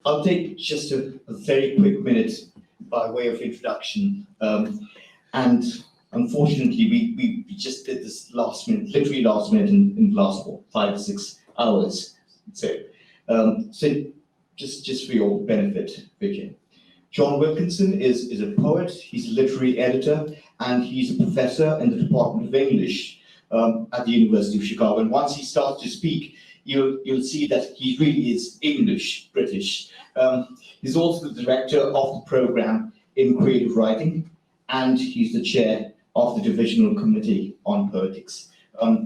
I'll take just a very quick minute by way of introduction. And unfortunately, we just did this last minute, literally last minute in the last 5 or 6 hours. So just for your benefit, Vijay. John Wilkinson is a poet, he's a literary editor, and he's a professor in the Department of English at the University of Chicago. And once he starts to speak, you'll see that he really is English, British. He's also the director of the program in creative writing, and he's the chair of the Divisional Committee on Poetics.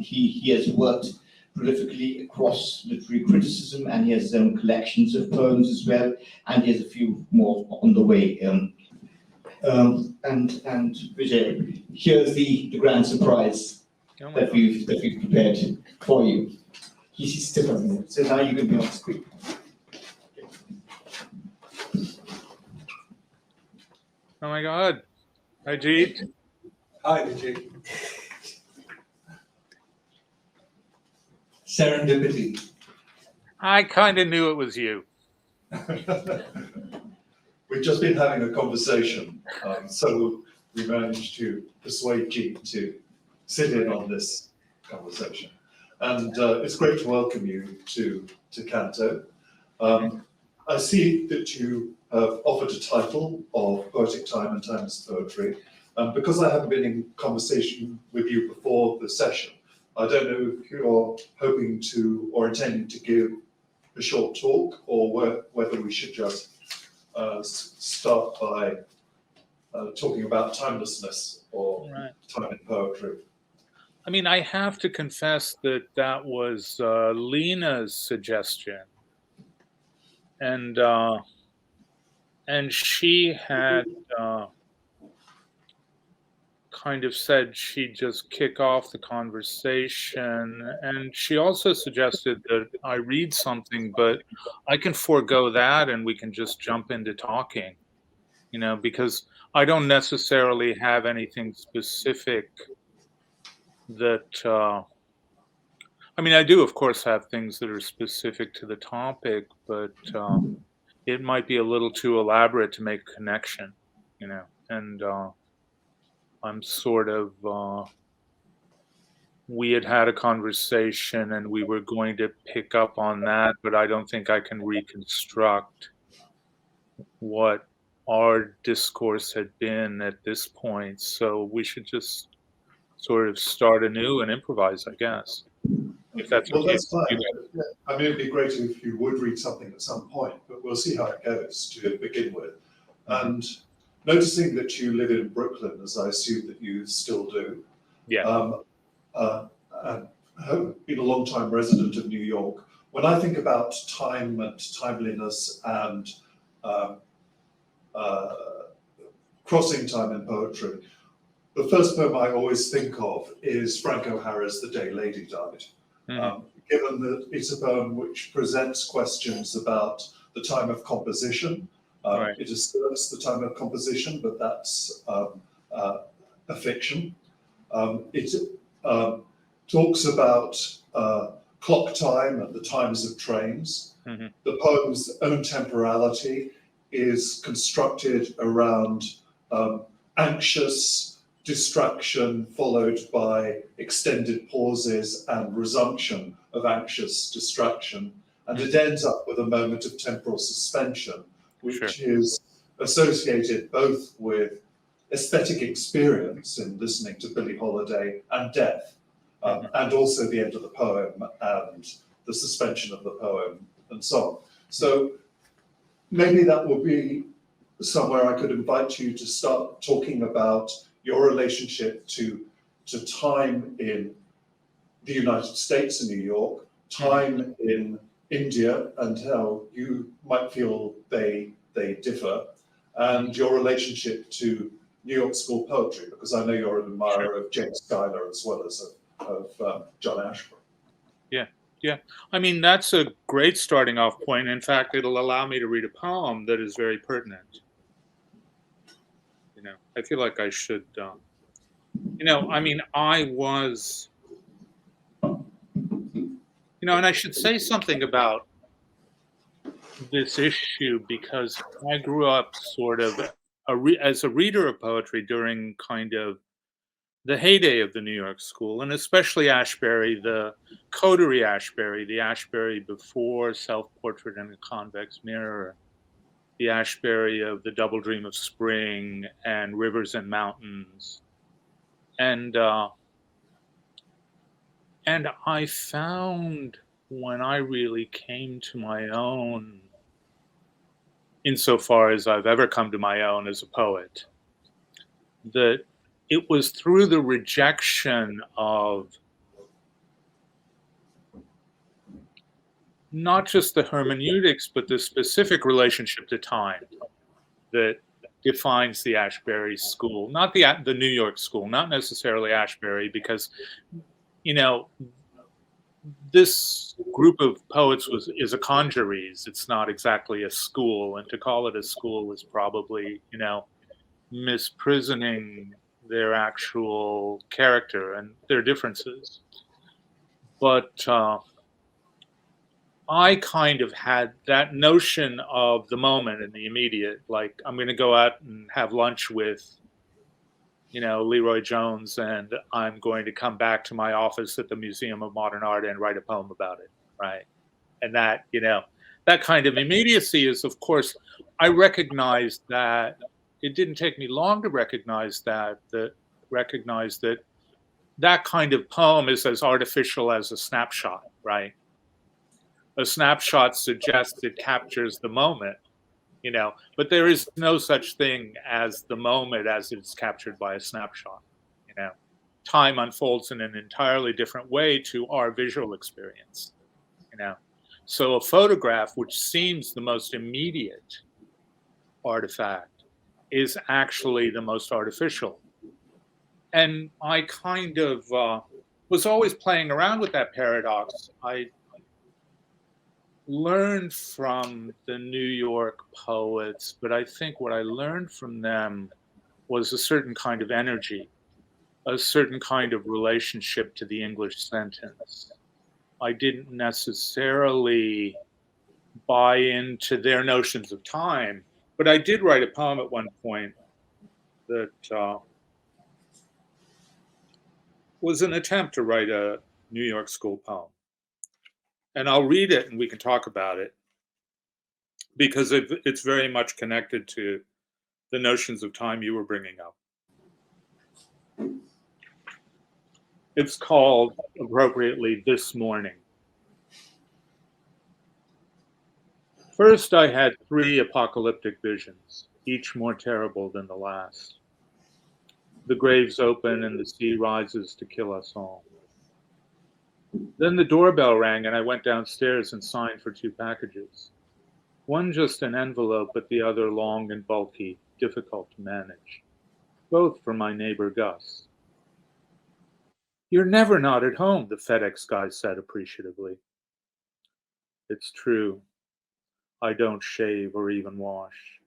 He has worked prolifically across literary criticism, and he has his own collections of poems as well, and he has a few more on the way. And Vijay, here's the grand surprise that we've prepared for you. He's still on there, so now you can be on the screen. Oh my God! Hi, Jeet. Hi, Vijay. Serendipity. I kind of knew it was you. We've just been having a conversation, so we managed to persuade Jeet to sit in on this conversation. And it's great to welcome you to CANTO. I see that you have offered a title of Poetic Time and Timeless Poetry. Because I haven't been in conversation with you before the session, I don't know if you're hoping to or intending to give a short talk, or whether we should just start by talking about timelessness or time in poetry. I mean, I have to confess that was Lena's suggestion, and she had kind of said she'd just kick off the conversation, and she also suggested that I read something, but I can forego that and we can just jump into talking, because I don't necessarily have anything specific that I mean, I do of course have things that are specific to the topic, but it might be a little too elaborate to make a connection, and I'm sort of, we had a conversation and we were going to pick up on that, but I don't think I can reconstruct what our discourse had been at this point. So we should just sort of start anew and improvise, I guess. If that's well, okay. That's fine. Yeah. I mean, it'd be great if you would read something at some point, but we'll see how it goes to begin with. And noticing that you live in Brooklyn, as I assume that you still do, and have been a long-time resident of New York, when I think about time and timeliness and crossing time in poetry, the first poem I always think of is Frank O'Hara's The Day Lady Died. Given that it's a poem which presents questions about the time of composition. It asserts the time of composition, but that's a fiction. It talks about clock time and the times of trains. The poem's own temporality is constructed around anxious distraction followed by extended pauses and resumption of anxious distraction. And it ends up with a moment of temporal suspension, which is associated both with aesthetic experience in listening to Billie Holiday and death, and also the end of the poem and the suspension of the poem and so on. So maybe that would be somewhere I could invite you to start talking about your relationship to time in the United States and New York, time in India and how you might feel they differ, and your relationship to New York School poetry, because I know you're an admirer of James Schuyler as well as of John Ashbery. Yeah. I mean, that's a great starting off point. In fact, it'll allow me to read a poem that is very pertinent. I feel like I should, I mean, I was, and I should say something about this issue because I grew up sort of as a reader of poetry during kind of the heyday of the New York School, and especially Ashbery, the coterie Ashbery, the Ashbery before Self-Portrait in a Convex Mirror, the Ashbery of the Double Dream of Spring and Rivers and Mountains. And I found when I really came to my own, insofar as I've ever come to my own as a poet, that it was through the rejection of not just the hermeneutics, but the specific relationship to time that defines the Ashbery school, not the New York school, not necessarily Ashbery, because, you know, this group of poets is a congeries. It's not exactly a school, and to call it a school is probably, you know, misprisoning their actual character and their differences. But I kind of had that notion of the moment and the immediate, like I'm going to go out and have lunch with, you know, Leroy Jones, and I'm going to come back to my office at the Museum of Modern Art and write a poem about it, right? And that, you know, that kind of immediacy is, of course, I recognized that. It didn't take me long to recognize that that kind of poem is as artificial as a snapshot, right? A snapshot suggests it captures the moment, you know, but there is no such thing as the moment as it's captured by a snapshot, you know. Time unfolds in an entirely different way to our visual experience, you know. So a photograph, which seems the most immediate artifact, is actually the most artificial. And I kind of was always playing around with that paradox. I learned from the New York poets, but I think what I learned from them was a certain kind of energy, a certain kind of relationship to the English sentence. I didn't necessarily buy into their notions of time, but I did write a poem at one point that was an attempt to write a New York School poem. And I'll read it and we can talk about it, because it's very much connected to the notions of time you were bringing up. It's called, appropriately, This Morning. First, I had 3 apocalyptic visions, each more terrible than the last. The graves open and the sea rises to kill us all. Then the doorbell rang and I went downstairs and signed for 2 packages. One just an envelope, but the other long and bulky, difficult to manage. Both for my neighbor Gus. "You're never not at home," the FedEx guy said appreciatively. It's true. I don't shave or even wash.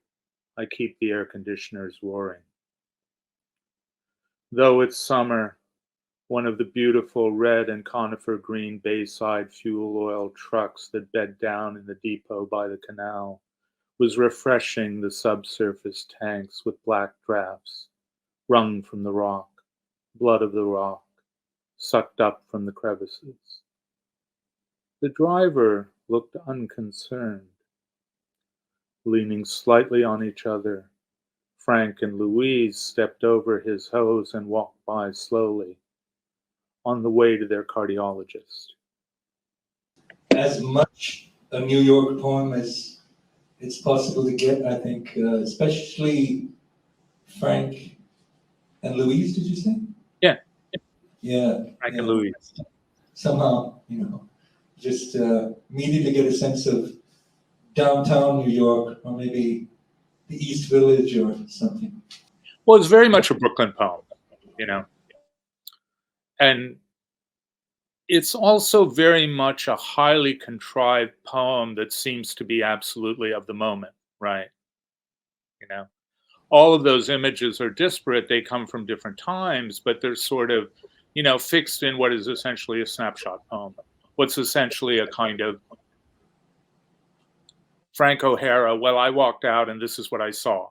I keep the air conditioners roaring. Though it's summer, one of the beautiful red and conifer green Bayside fuel oil trucks that bed down in the depot by the canal was refreshing the subsurface tanks with black drafts, wrung from the rock, blood of the rock, sucked up from the crevices. The driver looked unconcerned. Leaning slightly on each other, Frank and Louise stepped over his hose and walked by slowly, on the way to their cardiologist. As much a New York poem as it's possible to get, I think, especially Frank and Louise, did you say? Yeah. Yeah. Frank and Louise. Somehow, you know, just immediately get a sense of downtown New York, or maybe the East Village or something. Well, it's very much a Brooklyn poem, you know. And it's also very much a highly contrived poem that seems to be absolutely of the moment, right? You know, all of those images are disparate. They come from different times, but they're sort of, you know, fixed in what is essentially a snapshot poem. What's essentially a kind of Frank O'Hara, well, I walked out and this is what I saw.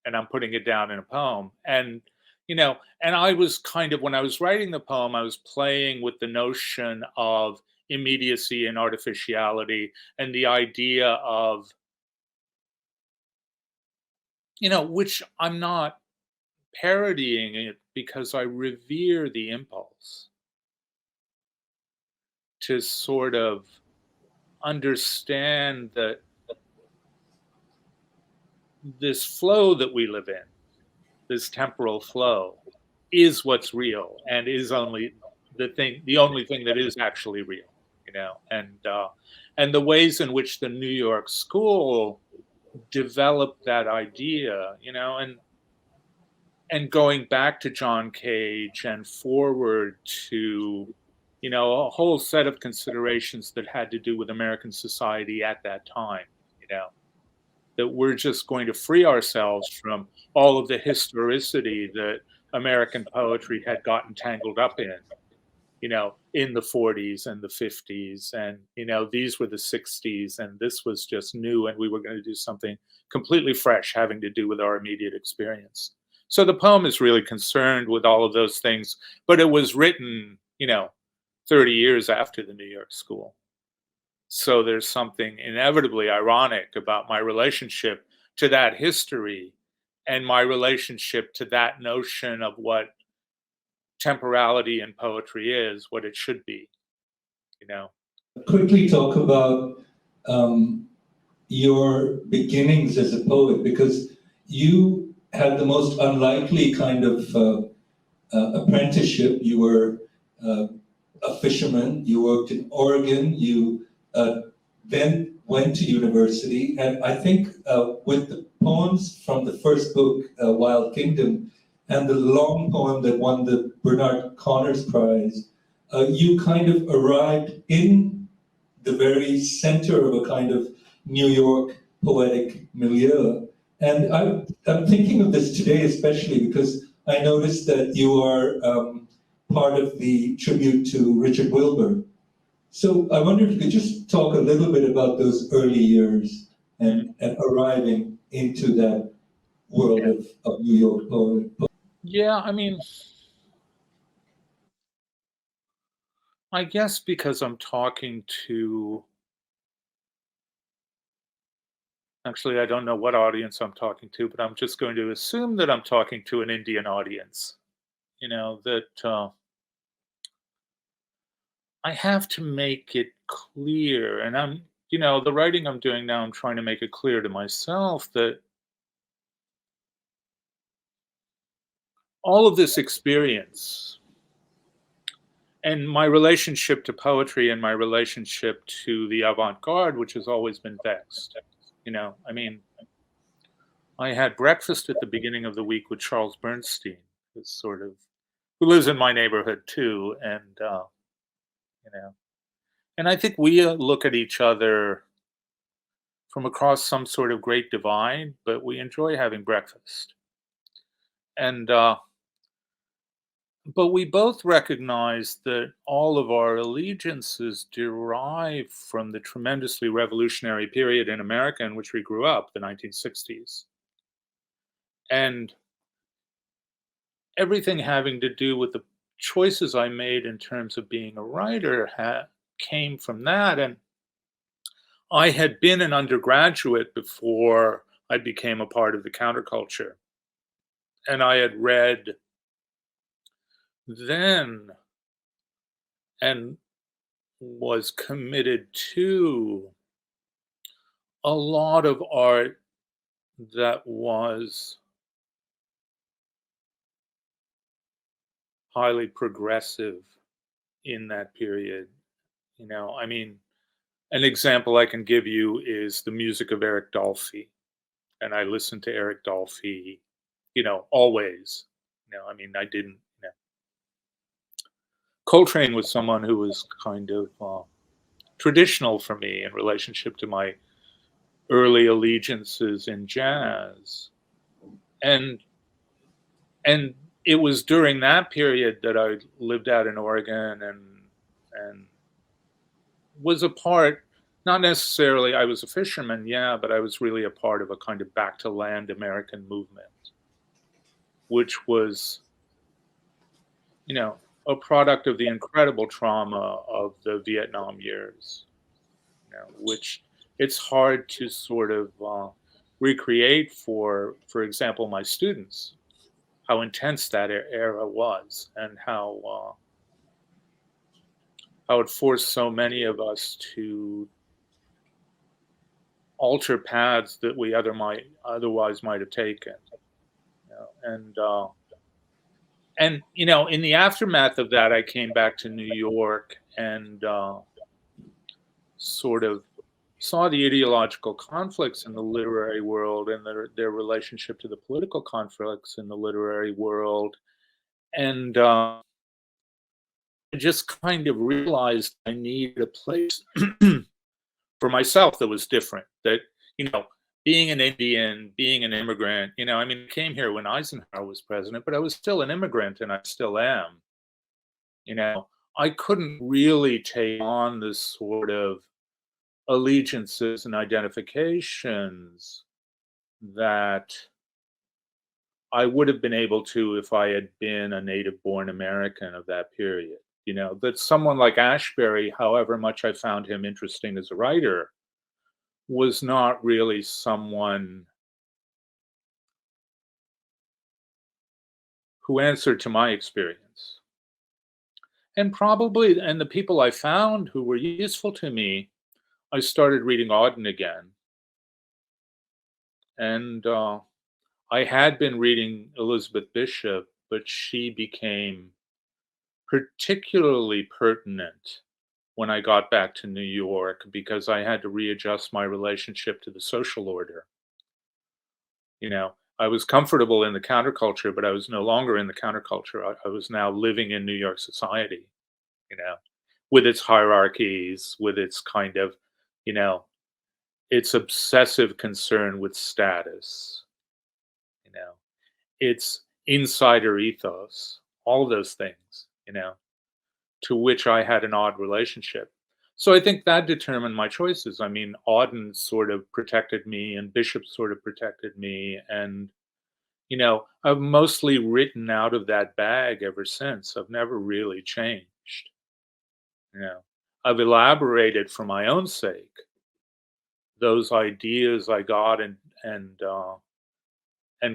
And I'm putting it down in a poem. And, and I was kind of, when I was writing the poem, I was playing with the notion of immediacy and artificiality and the idea of, which I'm not parodying it because I revere the impulse to sort of understand that this flow that we live in, this temporal flow, is what's real and is only the only thing that is actually real, and the ways in which the New York school developed that idea, and going back to John Cage and forward to, a whole set of considerations that had to do with American society at that time, that we're just going to free ourselves from all of the historicity that American poetry had gotten tangled up in the 40s and the 50s. And, these were the 60s and this was just new. And we were going to do something completely fresh having to do with our immediate experience. So the poem is really concerned with all of those things, but it was written, 30 years after the New York School. So there's something inevitably ironic about my relationship to that history and my relationship to that notion of what temporality in poetry is, what it should be, Quickly talk about your beginnings as a poet, because you had the most unlikely kind of apprenticeship. You were a fisherman, you worked in Oregon, you then went to university, and I think with the poems from the first book, Wild Kingdom, and the long poem that won the Bernard Connors Prize, you kind of arrived in the very center of a kind of New York poetic milieu. And I'm thinking of this today especially because I noticed that you are part of the tribute to Richard Wilbur. So I wonder if you could just talk a little bit about those early years and arriving into that world of New York poetry. Yeah, I guess because I'm talking to, actually, I don't know what audience I'm talking to, but I'm just going to assume that I'm talking to an Indian audience, that I have to make it clear, and I'm, the writing I'm doing now, I'm trying to make it clear to myself that all of this experience and my relationship to poetry and my relationship to the avant-garde, which has always been vexed, I had breakfast at the beginning of the week with Charles Bernstein, who lives in my neighborhood too, and and I think we look at each other from across some sort of great divide, but we enjoy having breakfast. And but we both recognize that all of our allegiances derive from the tremendously revolutionary period in America in which we grew up, the 1960s. And everything having to do with the choices I made in terms of being a writer came from that. And I had been an undergraduate before I became a part of the counterculture. And I had read then and was committed to a lot of art that was highly progressive in that period. An example I can give you is the music of Eric Dolphy. And I listened to Eric Dolphy, always. I didn't, Coltrane was someone who was kind of traditional for me in relationship to my early allegiances in jazz. And it was during that period that I lived out in Oregon and was a part not necessarily, I was a fisherman, yeah, but I was really a part of a kind of back to land American movement, which was, you know, a product of the incredible trauma of the Vietnam years, you know, which it's hard to sort of recreate for example, my students, how intense that era was, and how it forced so many of us to alter paths that we otherwise might have taken. You know, and you know, in the aftermath of that, I came back to New York and sort of saw the ideological conflicts in the literary world and their relationship to the political conflicts in the literary world, and I just kind of realized I needed a place for myself that was different. That, you know, being an Indian, being an immigrant, you know, I mean, I came here when Eisenhower was president, but I was still an immigrant, and I still am. You know, I couldn't really take on this sort of allegiances and identifications that I would have been able to if I had been a native born American of that period. You know, that someone like Ashbery, however much I found him interesting as a writer, was not really someone who answered to my experience. And the people I found who were useful to me, I started reading Auden again. And I had been reading Elizabeth Bishop, but she became particularly pertinent when I got back to New York because I had to readjust my relationship to the social order. You know, I was comfortable in the counterculture, but I was no longer in the counterculture. I was now living in New York society, you know, with its hierarchies, with its kind of, you know, its obsessive concern with status, you know, its insider ethos, all of those things, you know, to which I had an odd relationship. So I think that determined my choices. I mean, Auden sort of protected me, and Bishop sort of protected me, and you know, I've mostly written out of that bag ever since. I've never really changed. You know, I've elaborated for my own sake those ideas I got and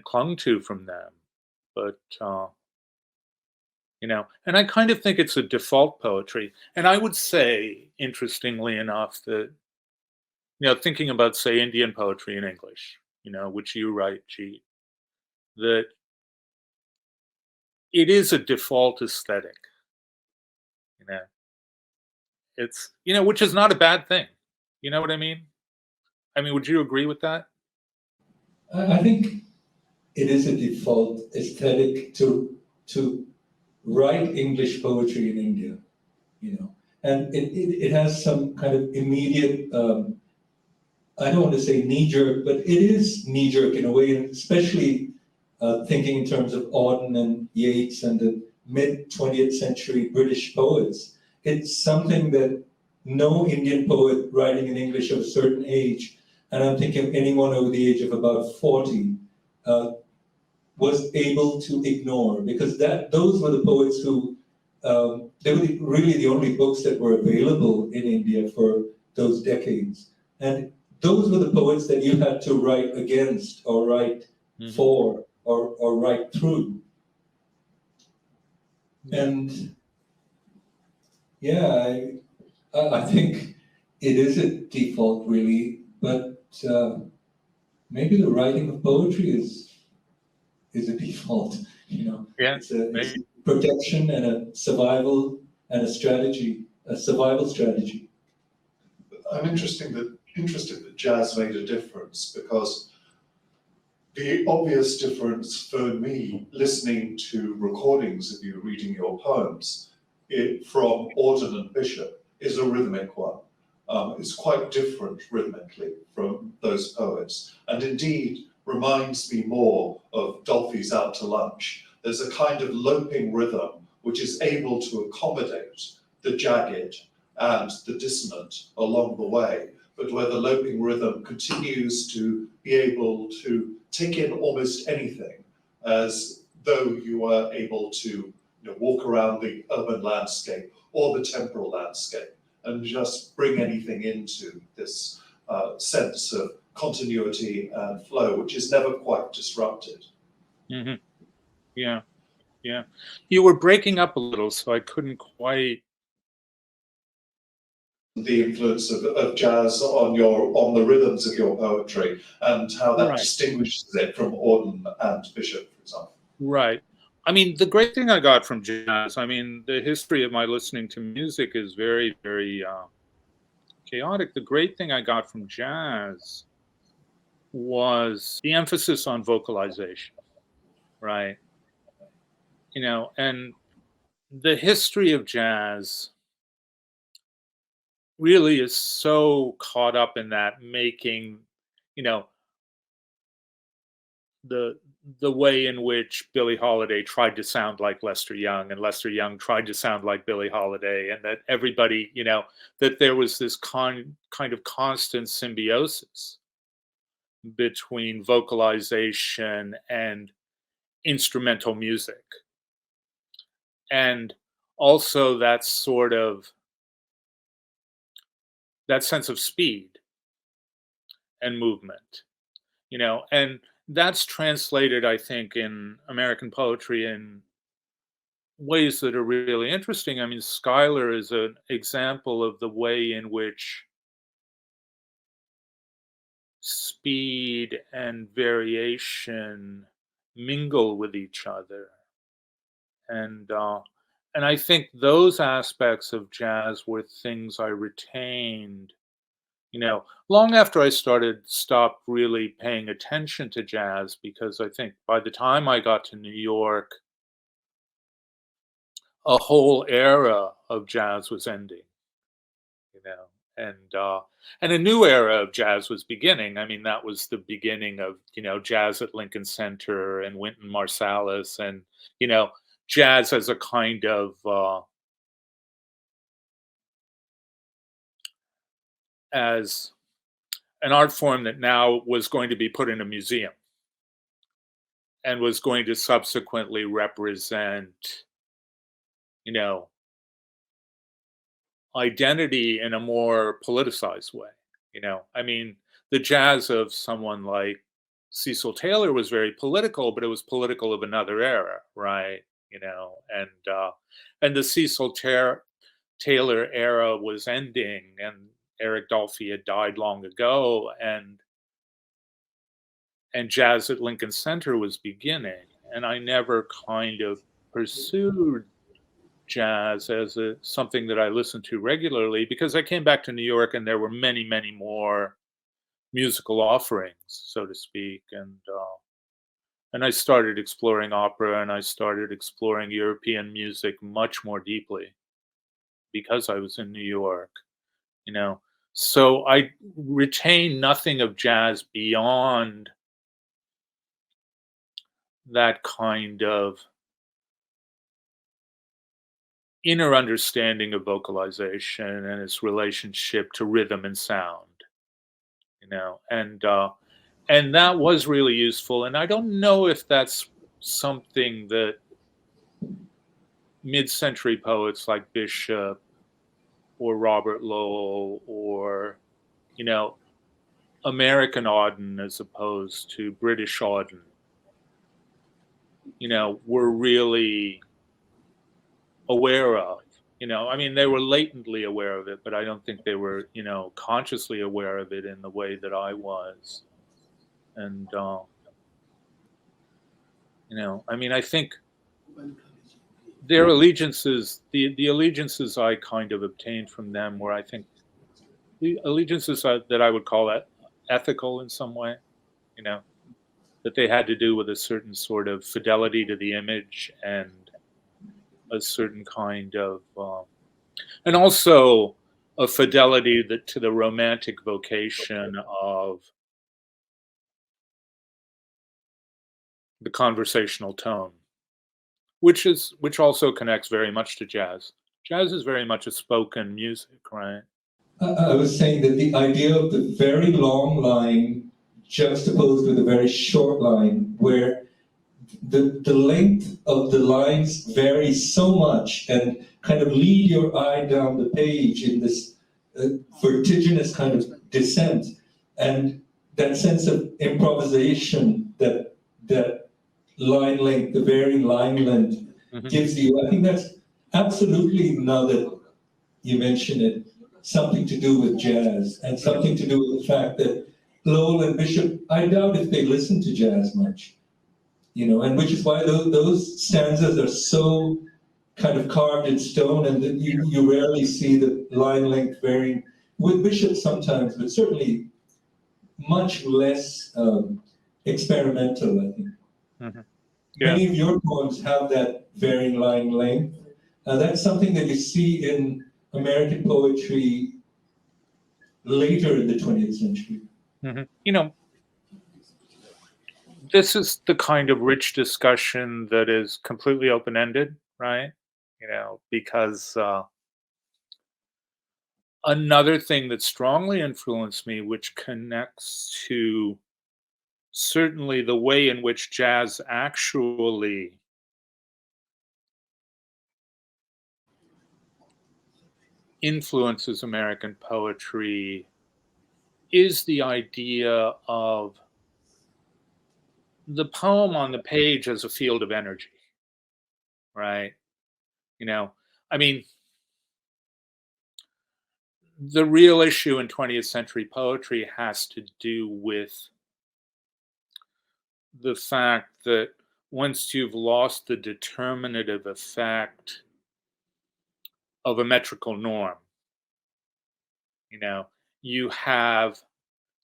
clung to from them, but you know, and I kind of think it's a default poetry. And I would say, interestingly enough, that, you know, thinking about, say, Indian poetry in English, you know, which you write, Jeet, that it is a default aesthetic. You know, it's, you know, which is not a bad thing. You know what I mean? I mean, would you agree with that? I think it is a default aesthetic to write English poetry in India, you know, and it has some kind of immediate, I don't want to say knee-jerk, but it is knee-jerk in a way, and especially thinking in terms of Auden and Yeats and the mid-20th century British poets. It's something that no Indian poet writing in English of a certain age, and I'm thinking anyone over the age of about 40, was able to ignore, because those were the poets who, they were really the only books that were available in India for those decades. And those were the poets that you had to write against or write for or write through. And yeah, I think it is a default really, but maybe the writing of poetry is a default, you know. Yeah, it's a protection and a survival and a survival strategy. I'm interested that jazz made a difference, because the obvious difference for me, listening to recordings of you reading your poems from Auden and Bishop, is a rhythmic one. It's quite different rhythmically from those poets, and indeed reminds me more of Dolphy's Out to Lunch. There's a kind of loping rhythm which is able to accommodate the jagged and the dissonant along the way. but where the loping rhythm continues to be able to take in almost anything, as though you are able to walk around the urban landscape or the temporal landscape and just bring anything into this sense of continuity and flow, which is never quite disrupted. Mm-hmm. Yeah, yeah. You were breaking up a little, so I couldn't quite. The influence of jazz on the rhythms of your poetry and how that distinguishes it from Auden and Bishop, for example. Right. I mean, the great thing I got from jazz, I mean, the history of my listening to music is very, very chaotic. The great thing I got from jazz was the emphasis on vocalization, right? And the history of jazz really is so caught up in that making, the way in which Billie Holiday tried to sound like Lester Young and Lester Young tried to sound like Billie Holiday, and that everybody, that there was this kind of constant symbiosis between vocalization and instrumental music. And also that sense of speed and movement, and that's translated, I think, in American poetry in ways that are really interesting. I mean, Schuyler is an example of the way in which speed and variation mingle with each other. And I think those aspects of jazz were things I retained, long after I stopped really paying attention to jazz, because I think by the time I got to New York, a whole era of jazz was ending, and a new era of jazz was beginning. I mean, that was the beginning of, jazz at Lincoln Center and Wynton Marsalis, and, jazz as a kind of, as an art form that now was going to be put in a museum and was going to subsequently represent, identity in a more politicized way. I mean, the jazz of someone like Cecil Taylor was very political, but it was political of another era, right? And the Cecil Taylor era was ending, and Eric Dolphy had died long ago, and jazz at Lincoln Center was beginning, and I never kind of pursued jazz as something that I listened to regularly, because I came back to New York and there were many, many more musical offerings, so to speak, and I started exploring opera, and I started exploring European music much more deeply because I was in New York, So I retain nothing of jazz beyond that kind of inner understanding of vocalization and its relationship to rhythm and sound, and that was really useful. And I don't know if that's something that mid-century poets like Bishop or Robert Lowell or, American Auden as opposed to British Auden, were really aware of. I mean, they were latently aware of it, but I don't think they were, consciously aware of it in the way that I was. And, I mean, I think their allegiances, the allegiances I kind of obtained from them were, I think, the allegiances that I would call ethical in some way, that they had to do with a certain sort of fidelity to the image and a certain kind of, and also a fidelity to the romantic vocation of the conversational tone, which also connects very much to jazz. Jazz is very much a spoken music, right? I was saying that the idea of the very long line juxtaposed with a very short line, where the length of the lines vary so much and kind of lead your eye down the page in this vertiginous kind of descent, and that sense of improvisation that line length, the varying line length gives you. I think that's absolutely, now that you mention it, something to do with jazz and something to do with the fact that Lowell and Bishop, I doubt if they listen to jazz much, and which is why those stanzas are so kind of carved in stone, and that you rarely see the line length varying. With Bishop sometimes, but certainly much less experimental, I think. Yeah. Many of your poems have that varying line length. That's something that you see in American poetry later in the 20th century. This is the kind of rich discussion that is completely open-ended, right? Because another thing that strongly influenced me, which connects to certainly the way in which jazz actually influences American poetry, is the idea of the poem on the page as a field of energy, right? I mean, the real issue in 20th century poetry has to do with the fact that once you've lost the determinative effect of a metrical norm, you have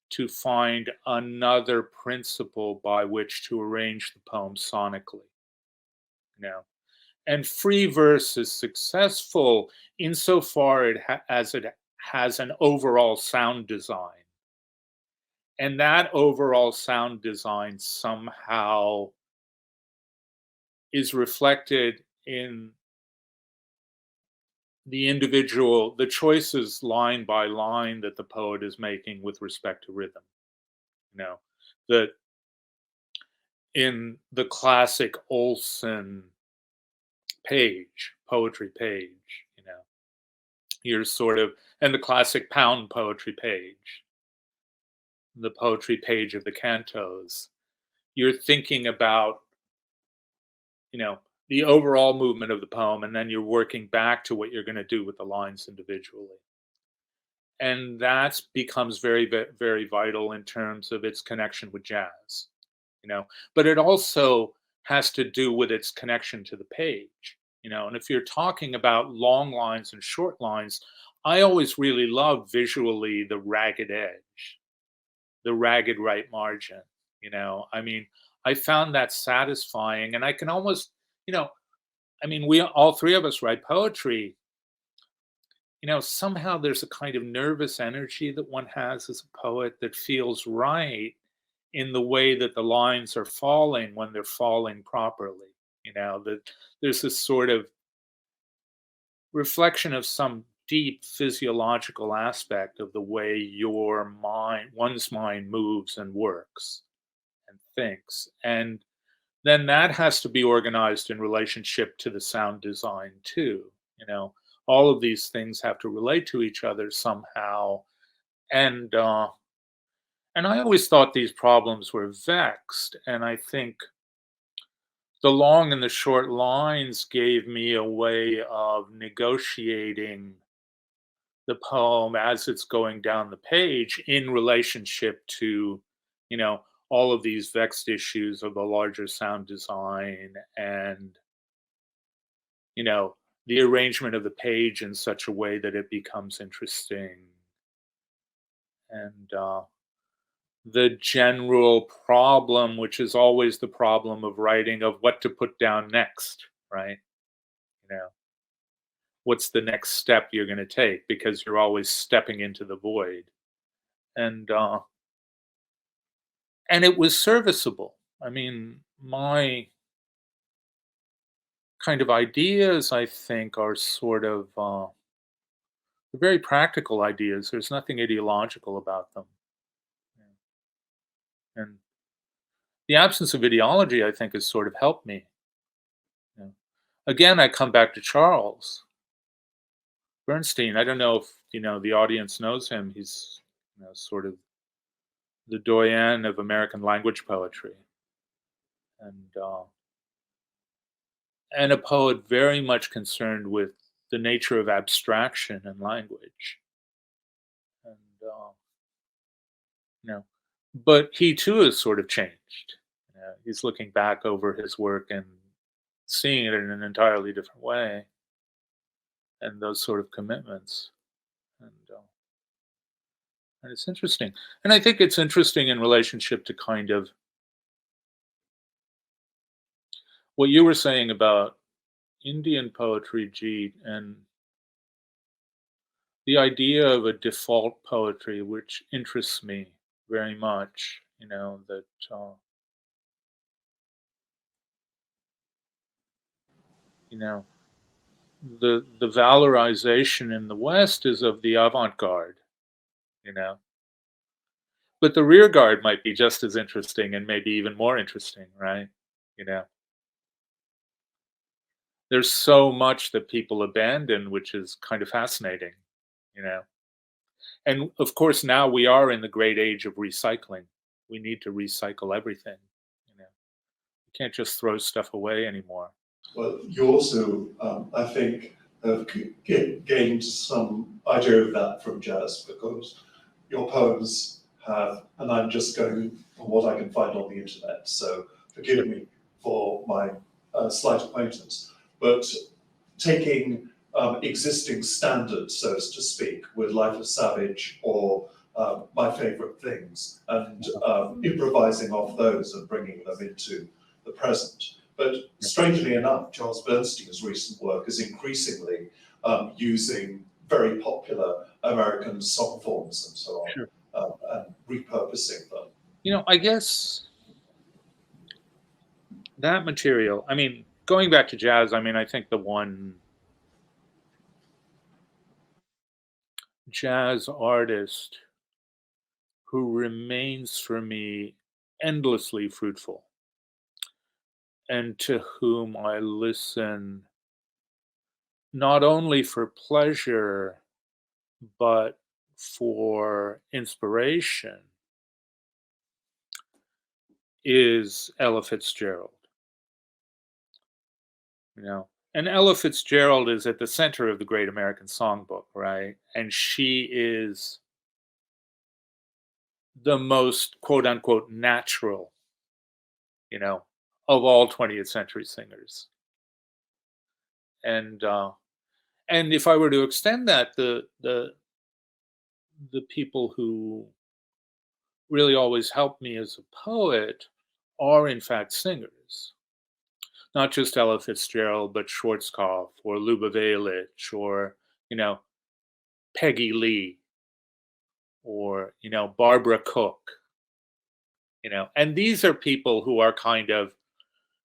to find another principle by which to arrange the poem sonically. And free verse is successful insofar as it has an overall sound design. And that overall sound design somehow is reflected in the choices line by line that the poet is making with respect to rhythm. That in the classic Olson poetry page, you're sort of, and the classic Pound poetry page, the poetry page of the cantos, you're thinking about, the overall movement of the poem, and then you're working back to what you're going to do with the lines individually. And that becomes very, very vital in terms of its connection with jazz, but it also has to do with its connection to the page, and if you're talking about long lines and short lines, I always really love visually the ragged edge, the ragged right margin. I mean, I found that satisfying, and I can almost, we all three of us write poetry. Somehow there's a kind of nervous energy that one has as a poet that feels right in the way that the lines are falling when they're falling properly. That there's this sort of reflection of some deep physiological aspect of the way one's mind moves and works and thinks. And then that has to be organized in relationship to the sound design too. All of these things have to relate to each other somehow. And I always thought these problems were vexed. And I think the long and the short lines gave me a way of negotiating the poem as it's going down the page in relationship to, all of these vexed issues of the larger sound design and, the arrangement of the page in such a way that it becomes interesting. And the general problem, which is always the problem of writing, of what to put down next, right? What's the next step you're going to take, because you're always stepping into the void. And it was serviceable. I mean, my kind of ideas, I think, are sort of They're very practical ideas. There's nothing ideological about them. And the absence of ideology, I think, has sort of helped me. You know. Again, I come back to Charles Bernstein. I don't know if the audience knows him. He's sort of the doyen of American language poetry, and a poet very much concerned with the nature of abstraction and language. And but he too has sort of changed. He's looking back over his work and seeing it in an entirely different way, and those sort of commitments. And it's interesting. And I think it's interesting in relationship to kind of what you were saying about Indian poetry, Jeet, and the idea of a default poetry, which interests me very much, that the valorization in the West is of the avant-garde, but the rear guard might be just as interesting and maybe even more interesting, right? There's so much that people abandon, which is kind of fascinating, and of course now we are in the great age of recycling. We need to recycle everything. You can't just throw stuff away anymore. Well, you also, I think, have gained some idea of that from jazz, because your poems have, and I'm just going on what I can find on the internet, so forgive me for my slight acquaintance, but taking existing standards, so as to speak, with Life of Savage or My Favorite Things, and improvising off those and bringing them into the present. But strangely enough, Charles Bernstein's recent work is increasingly using very popular American song forms and so on, Sure. And repurposing them. I guess that material, going back to jazz, I think the one jazz artist who remains for me endlessly fruitful and to whom I listen not only for pleasure but for inspiration is Ella Fitzgerald. And Ella Fitzgerald is at the center of the Great American Songbook, right? And she is the most quote unquote natural, of all 20th century singers. And if I were to extend that, the people who really always helped me as a poet are in fact singers. Not just Ella Fitzgerald, but Schwarzkopf or Lubavitch or, Peggy Lee or, Barbara Cook, and these are people who are kind of,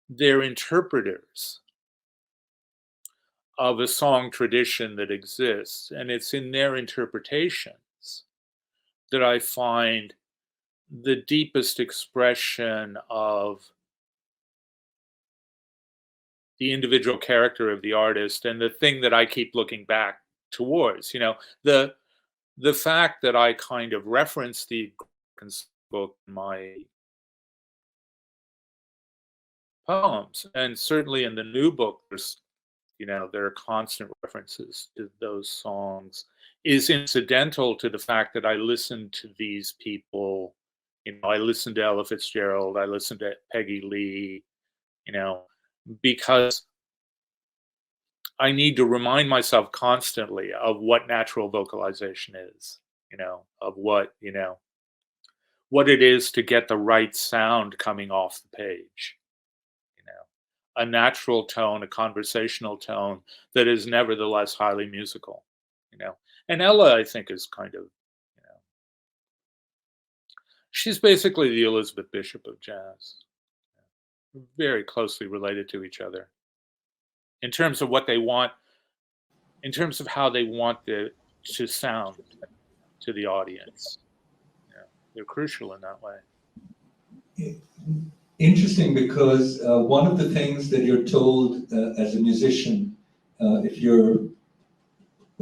they're interpreters of a song tradition that exists. And it's in their interpretations that I find the deepest expression of the individual character of the artist, and the thing that I keep looking back towards, the fact that I kind of reference the book in my poems, and certainly in the new book, there are constant references to those songs, is incidental to the fact that I listen to these people. I listen to Ella Fitzgerald, I listen to Peggy Lee, because I need to remind myself constantly of what natural vocalization is, of what it is to get the right sound coming off the page, a natural tone, a conversational tone that is nevertheless highly musical, And Ella, I think, is kind of, she's basically the Elizabeth Bishop of jazz, very closely related to each other in terms of what they want, in terms of how they want the to sound to the audience. Yeah, they're crucial in that way. Interesting, because one of the things that you're told as a musician, when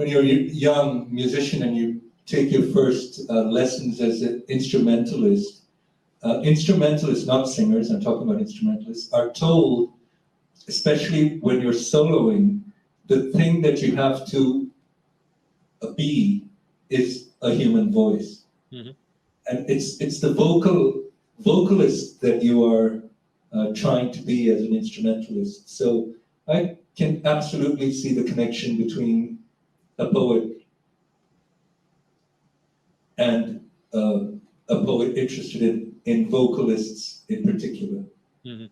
you're a young musician and you take your first lessons as an instrumentalist, instrumentalists, not singers, I'm talking about instrumentalists, are told, especially when you're soloing, the thing that you have to be is a human voice. Mm-hmm. And it's the vocalist that you are trying to be as an instrumentalist. So I can absolutely see the connection between a poet and a poet interested in vocalists in particular. Mm-hmm.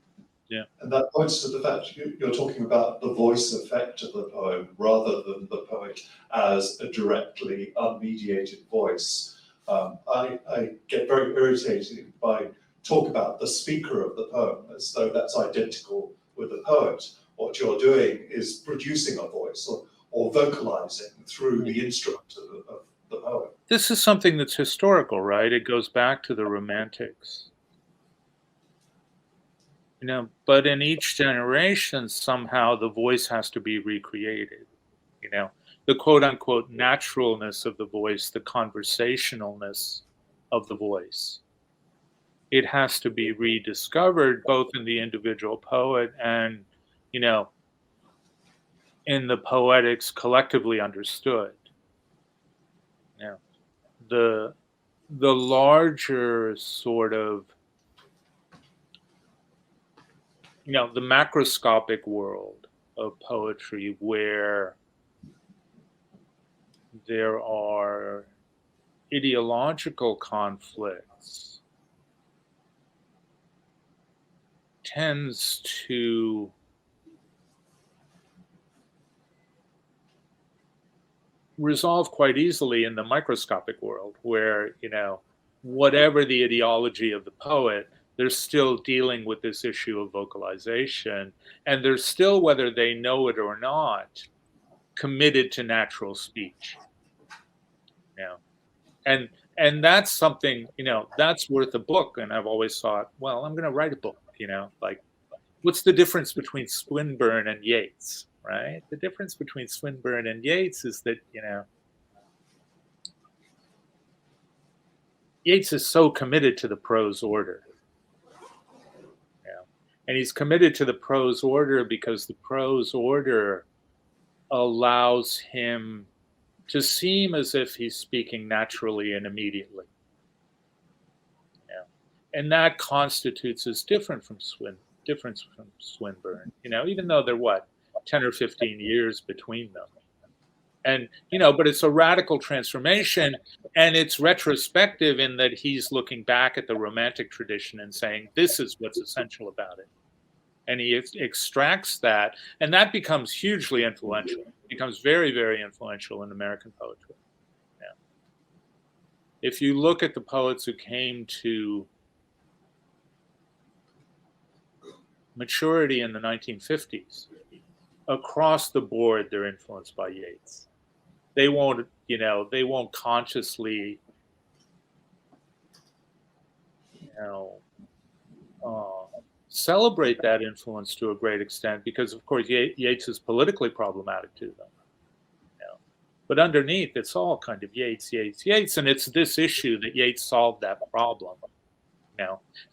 Yeah. And that points to the fact you're talking about the voice effect of the poem rather than the poet as a directly unmediated voice. I get very irritated by talk about the speaker of the poem as though that's identical with the poet. What you're doing is producing a voice or vocalizing through the instrument of the poem. This is something that's historical, right? It goes back to the Romantics. But in each generation, somehow the voice has to be recreated. The quote unquote naturalness of the voice, the conversationalness of the voice. It has to be rediscovered both in the individual poet and, in the poetics collectively understood. The larger sort of, the macroscopic world of poetry where there are ideological conflicts tends to resolve quite easily in the microscopic world where, whatever the ideology of the poet, they're still dealing with this issue of vocalization, and they're still, whether they know it or not, committed to natural speech. And that's something, that's worth a book. And I've always thought, well, I'm going to write a book, like, what's the difference between Swinburne and Yeats, right? The difference between Swinburne and Yeats is that, Yeats is so committed to the prose order. And he's committed to the prose order because the prose order allows him to seem as if he's speaking naturally and immediately. And that constitutes as difference from Swinburne, even though they're 10 or 15 years between them. And, but it's a radical transformation, and it's retrospective in that he's looking back at the Romantic tradition and saying, this is what's essential about it. And he extracts that, and that becomes hugely influential. It becomes very, very influential in American poetry. If you look at the poets who came to maturity in the 1950s, across the board, they're influenced by Yeats. They won't consciously, celebrate that influence to a great extent because, of course, Yeats is politically problematic to them. But underneath, it's all kind of Yeats, and it's this issue that Yeats solved that problem,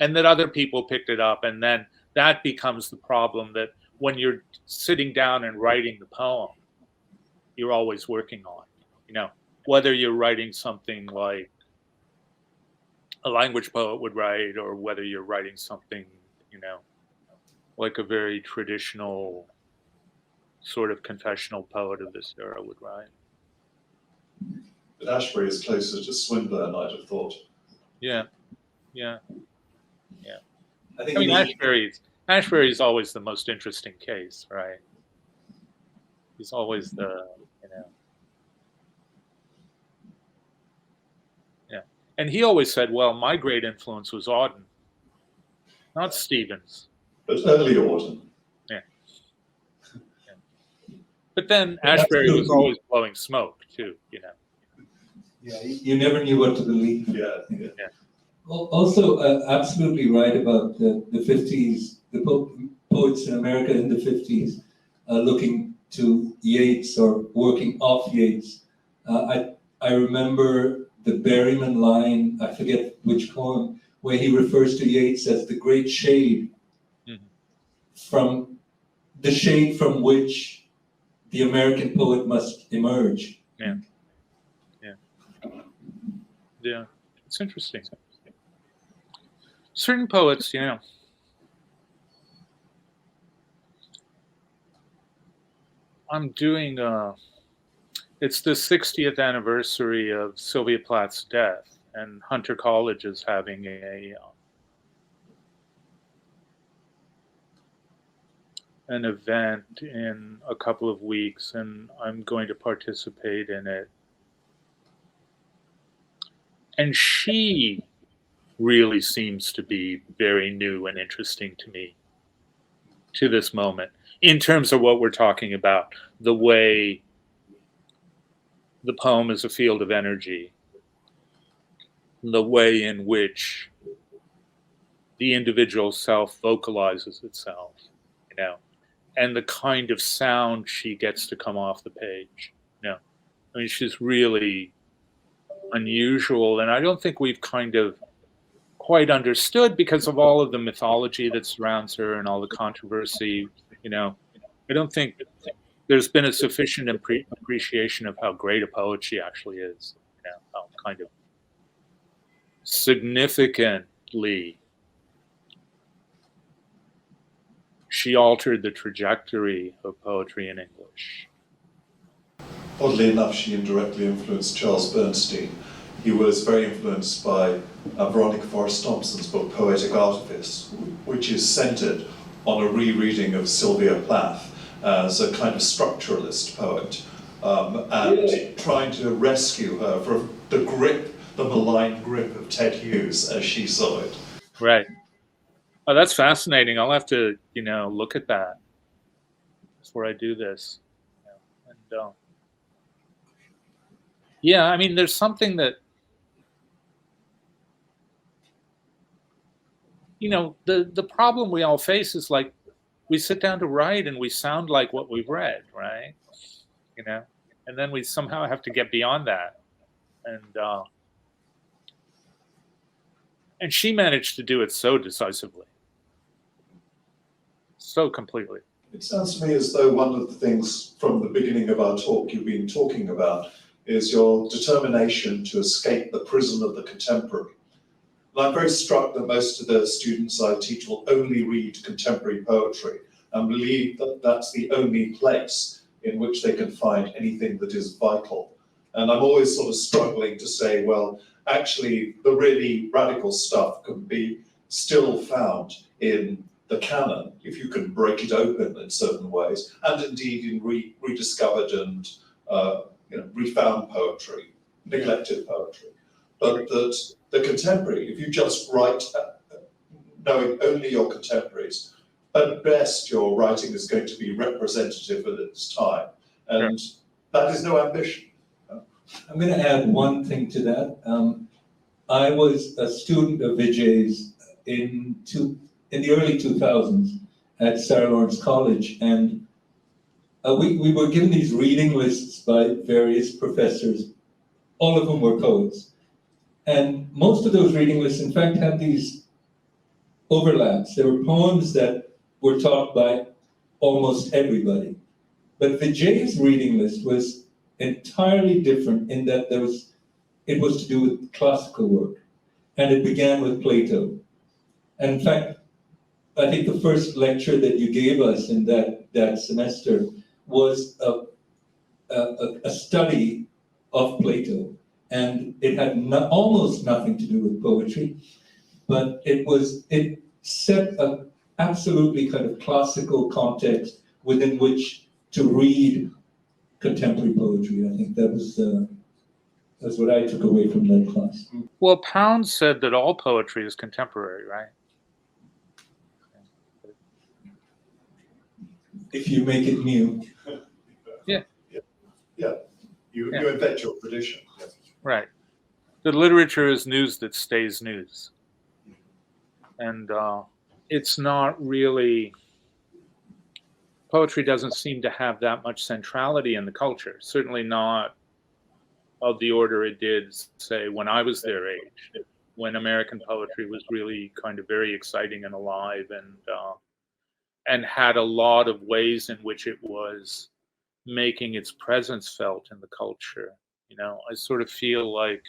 and that other people picked it up, and then that becomes the problem that when you're sitting down and writing the poem, you're always working on, whether you're writing something like a language poet would write, or whether you're writing something, like a very traditional sort of confessional poet of this era would write. But Ashbery is closer to Swinburne, I'd have thought. Yeah. I think Ashbery is always the most interesting case, right? He's always the, And he always said, well, my great influence was Auden, not Stevens. But early Auden. Yeah. But then Ashbery was always blowing smoke too, Yeah, you never knew what to believe. Yeah. Also, absolutely right about the 50s, the poets in America in the 50s looking to Yeats or working off Yeats. I remember the Berryman line, I forget which poem, where he refers to Yeats as the great shade, from the shade from which the American poet must emerge. Yeah, it's interesting. Certain poets, I'm doing, it's the 60th anniversary of Sylvia Plath's death, and Hunter College is having an event in a couple of weeks, and I'm going to participate in it. And she really seems to be very new and interesting to me to this moment, in terms of what we're talking about, the way the poem is a field of energy, the way in which the individual self vocalizes itself, and the kind of sound she gets to come off the page. I mean, she's really unusual, and I don't think we've kind of quite understood, because of all of the mythology that surrounds her and all the controversy. I don't think there's been a sufficient appreciation of how great a poet she actually is. How kind of significantly she altered the trajectory of poetry in English. Oddly enough, she indirectly influenced Charles Bernstein. He was very influenced by Veronica Forrest Thompson's book Poetic Artifice, which is centered on a rereading of Sylvia Plath as a kind of structuralist poet, and trying to rescue her from the malign grip of Ted Hughes as she saw it. Right. Oh, that's fascinating. I'll have to, look at that before I do this. And yeah, I mean, there's something that, the problem we all face is, like, we sit down to write and we sound like what we've read, right? And then we somehow have to get beyond that. And she managed to do it so decisively, so completely. It sounds to me as though one of the things from the beginning of our talk you've been talking about is your determination to escape the prison of the contemporary. And I'm very struck that most of the students I teach will only read contemporary poetry and believe that that's the only place in which they can find anything that is vital. And I'm always sort of struggling to say, well, actually, the really radical stuff can be still found in the canon, if you can break it open in certain ways, and indeed in rediscovered and refound poetry, neglected poetry. But that the contemporary, if you just write knowing only your contemporaries, at best your writing is going to be representative of its time, and that is no ambition. I'm going to add one thing to that. I was a student of Vijay's in the early 2000s at Sarah Lawrence College, and we were given these reading lists by various professors, all of whom were poets. And most of those reading lists, in fact, had these overlaps. There were poems that were taught by almost everybody. But Vijay's reading list was entirely different in that it was to do with classical work. And it began with Plato. And in fact, I think the first lecture that you gave us in that semester was a study of Plato. And it had almost nothing to do with poetry, but it set an absolutely kind of classical context within which to read contemporary poetry. I think that's what I took away from that class. Well, Pound said that all poetry is contemporary, right? If you make it new. Yeah. You invent your tradition. Right. The literature is news that stays news. And it's not really, poetry doesn't seem to have that much centrality in the culture. Certainly not of the order it did, say, when I was their age, when American poetry was really kind of very exciting and alive, and had a lot of ways in which it was making its presence felt in the culture. You know, I sort of feel like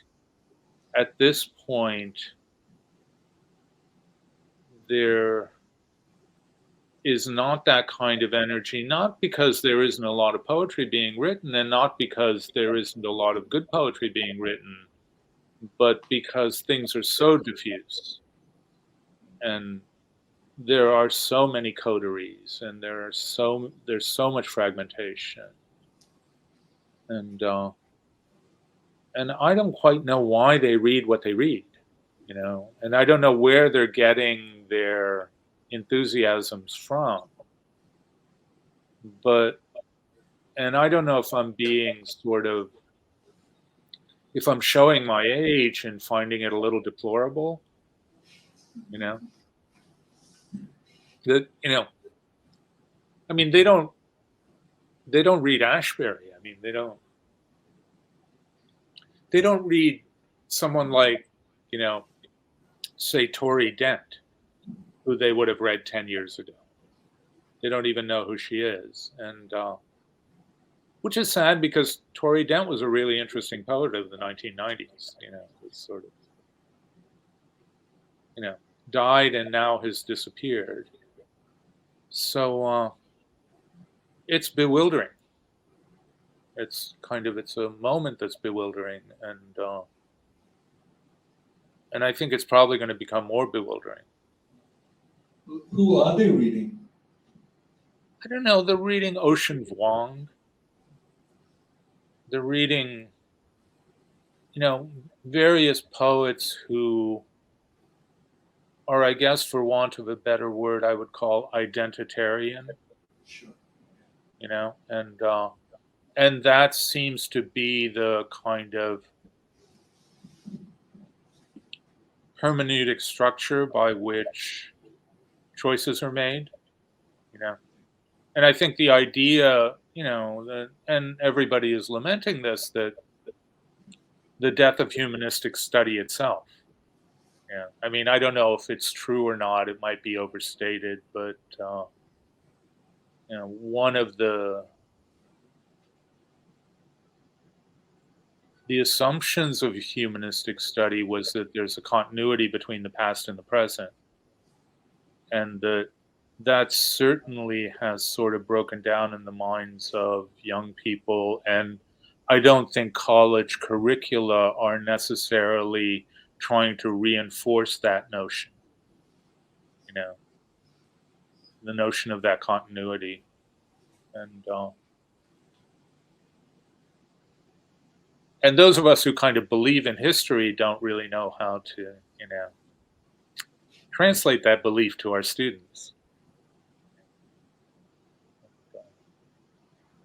at this point there is not that kind of energy, not because there isn't a lot of poetry being written, and not because there isn't a lot of good poetry being written, but because things are so diffuse, and there are so many coteries, and there's so much fragmentation, and I don't quite know why they read what they read, you know, and I don't know where they're getting their enthusiasms from. But, and I don't know if I'm being sort of, if I'm showing my age and finding it a little deplorable, you know, that, you know, I mean, they don't read Ashbery. I mean, they don't read someone like, you know, say Tori Dent, who they would have read 10 years ago. They don't even know who she is. And, which is sad, because Tori Dent was a really interesting poet of the 1990s, you know, was sort of, you know, died and now has disappeared. So it's bewildering. It's a moment that's bewildering, and I think it's probably going to become more bewildering. Who are they reading? I don't know. They're reading Ocean Vuong. They're reading, you know, various poets who are, I guess, for want of a better word, I would call identitarian. Sure. You know, and that seems to be the kind of hermeneutic structure by which choices are made, you know. And I think the idea, you know, that, and everybody is lamenting this, that the death of humanistic study itself. Yeah, I mean, I don't know if it's true or not. It might be overstated, but you know, one of the assumptions of humanistic study was that there's a continuity between the past and the present, and that certainly has sort of broken down in the minds of young people. And I don't think college curricula are necessarily trying to reinforce that notion, you know, the notion of that continuity. And those of us who kind of believe in history don't really know how to, you know, translate that belief to our students.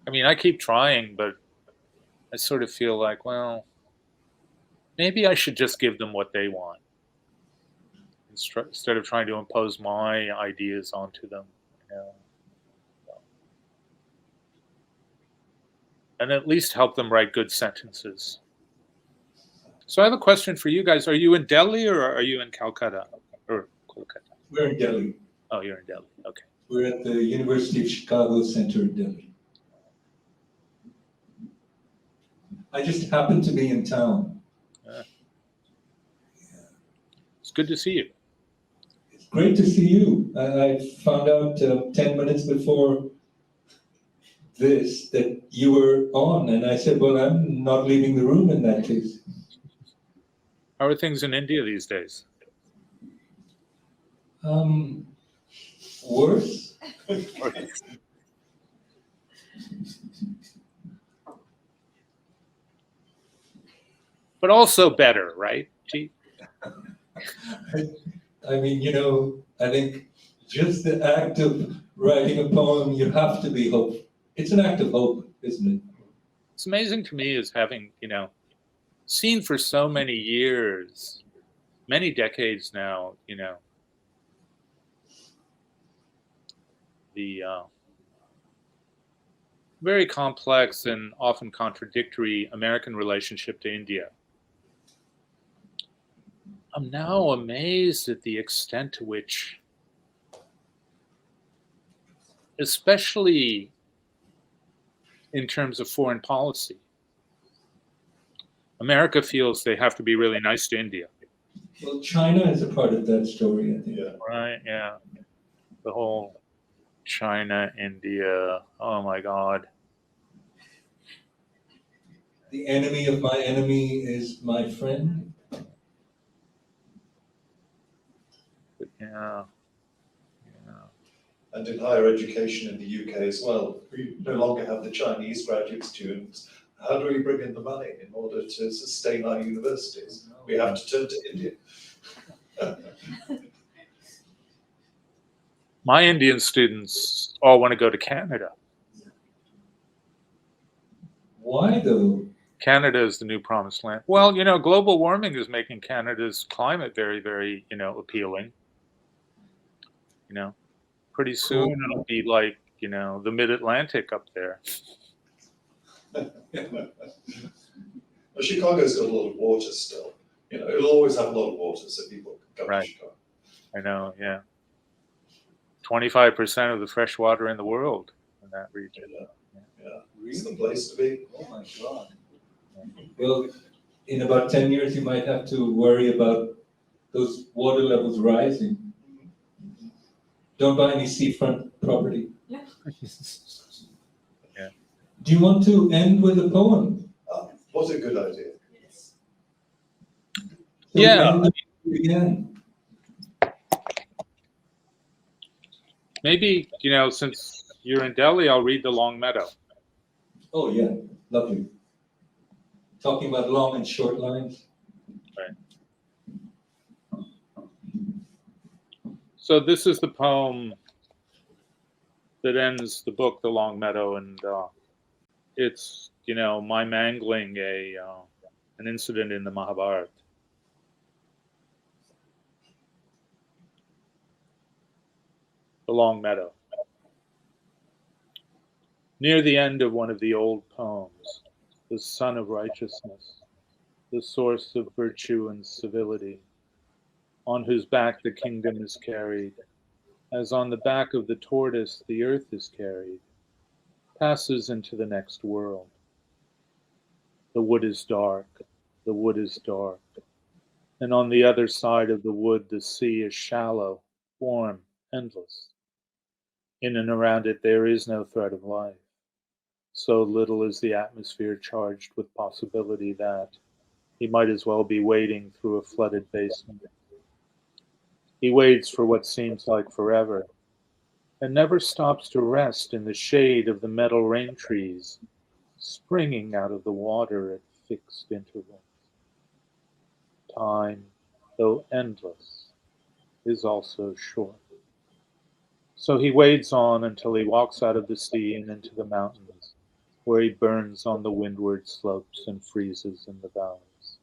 I mean, I keep trying, but I sort of feel like, well, maybe I should just give them what they want instead of trying to impose my ideas onto them, you know. And at least help them write good sentences. So I have a question for you guys. Are you in Delhi or are you in Calcutta or Kolkata? We're in Delhi. Oh, you're in Delhi. Okay. We're at the University of Chicago Center in Delhi. I just happened to be in town. It's good to see you. It's great to see you. I found out 10 minutes before this that you were on, and I said, well, I'm not leaving the room in that case. How are things in India these days? Worse. But also better, right, Jeet? I mean, you know, I think just the act of writing a poem, you have to be hopeful. It's an act of hope, isn't it? It's amazing to me is having, you know, seen for so many years, many decades now, the very complex and often contradictory American relationship to India. I'm now amazed at the extent to which, especially in terms of foreign policy, America feels they have to be really nice to India. Well, China is a part of that story, I think. Yeah. Right, yeah. The whole China, India, oh my God. The enemy of my enemy is my friend. But yeah. And in higher education in the UK as well, we no longer have the Chinese graduate students. How do we bring in the money in order to sustain our universities? We have to turn to India. My Indian students all want to go to Canada. Why though? Canada is the new promised land. Well, global warming is making Canada's climate very, very, appealing. Pretty soon it'll be like, the mid-Atlantic up there. Well, Chicago's got a lot of water still. It'll always have a lot of water, so people can come Right. to Chicago. I know, yeah. 25% of the fresh water in the world in that region. Yeah, it's the place to be. Oh my God. Well, in about 10 years, you might have to worry about those water levels rising. Don't buy any seafront property. Yeah. Do you want to end with a poem? What a good idea. Yeah. Again. Maybe, since you're in Delhi, I'll read The Long Meadow. Oh yeah, lovely. Talking about long and short lines. Right. So this is the poem that ends the book, The Long Meadow, and it's, my mangling an incident in the Mahabharata. The Long Meadow. Near the end of one of the old poems, the Son of Righteousness, the source of virtue and civility, on whose back the kingdom is carried, as on the back of the tortoise the earth is carried, passes into the next world. The wood is dark, the wood is dark, and on the other side of the wood the sea is shallow, warm, endless. In and around it there is no thread of life. So little is the atmosphere charged with possibility that he might as well be wading through a flooded basement. He wades for what seems like forever, and never stops to rest in the shade of the metal rain trees, springing out of the water at fixed intervals. Time, though endless, is also short. So he wades on until he walks out of the sea and into the mountains, where he burns on the windward slopes and freezes in the valleys.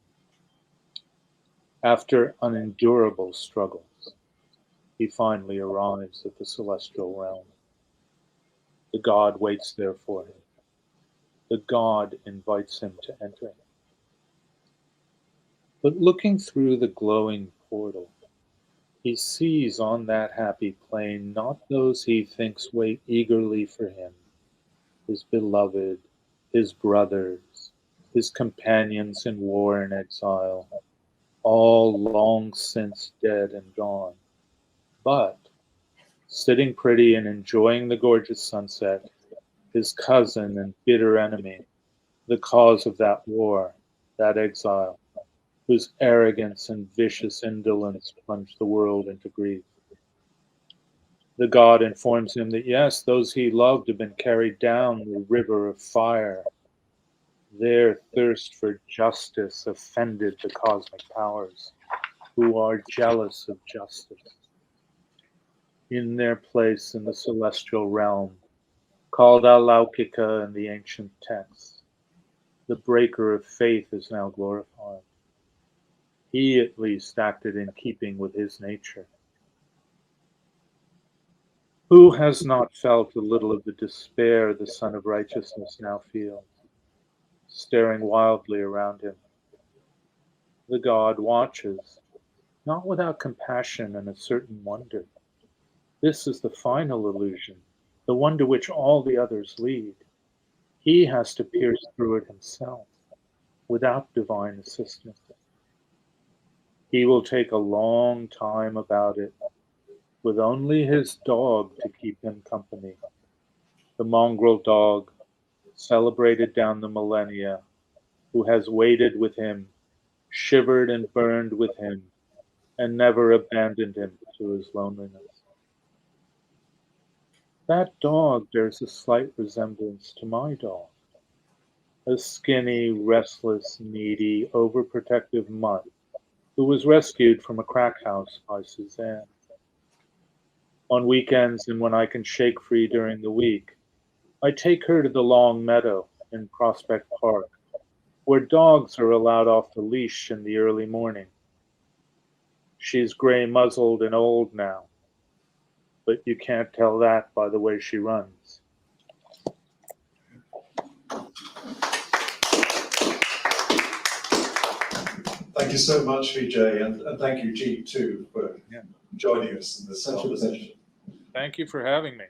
After unendurable struggles, he finally arrives at the celestial realm. The god waits there for him. The god invites him to enter. But looking through the glowing portal, he sees on that happy plain not those he thinks wait eagerly for him, his beloved, his brothers, his companions in war and exile, all long since dead and gone. But, sitting pretty and enjoying the gorgeous sunset, his cousin and bitter enemy, the cause of that war, that exile, whose arrogance and vicious indolence plunged the world into grief. The god informs him that yes, those he loved have been carried down the river of fire. Their thirst for justice offended the cosmic powers, who are jealous of justice. In their place in the celestial realm, called Alaukika in the ancient texts, The breaker of faith is now glorified. He at least acted in keeping with his nature. Who has not felt a little of the despair the Son of Righteousness now feels, staring wildly around him? The God watches, not without compassion and a certain wonder. This is the final illusion, the one to which all the others lead. He has to pierce through it himself, without divine assistance. He will take a long time about it, with only his dog to keep him company. The mongrel dog, celebrated down the millennia, who has waited with him, shivered and burned with him, and never abandoned him to his loneliness. That dog bears a slight resemblance to my dog, a skinny, restless, needy, overprotective mutt who was rescued from a crack house by Suzanne. On weekends and when I can shake free during the week, I take her to the long meadow in Prospect Park, where dogs are allowed off the leash in the early morning. She's gray-muzzled and old now, but you can't tell that by the way she runs. Thank you so much, Vijay, and thank you, Jeet, too, for joining us in this conversation. Thank you for having me.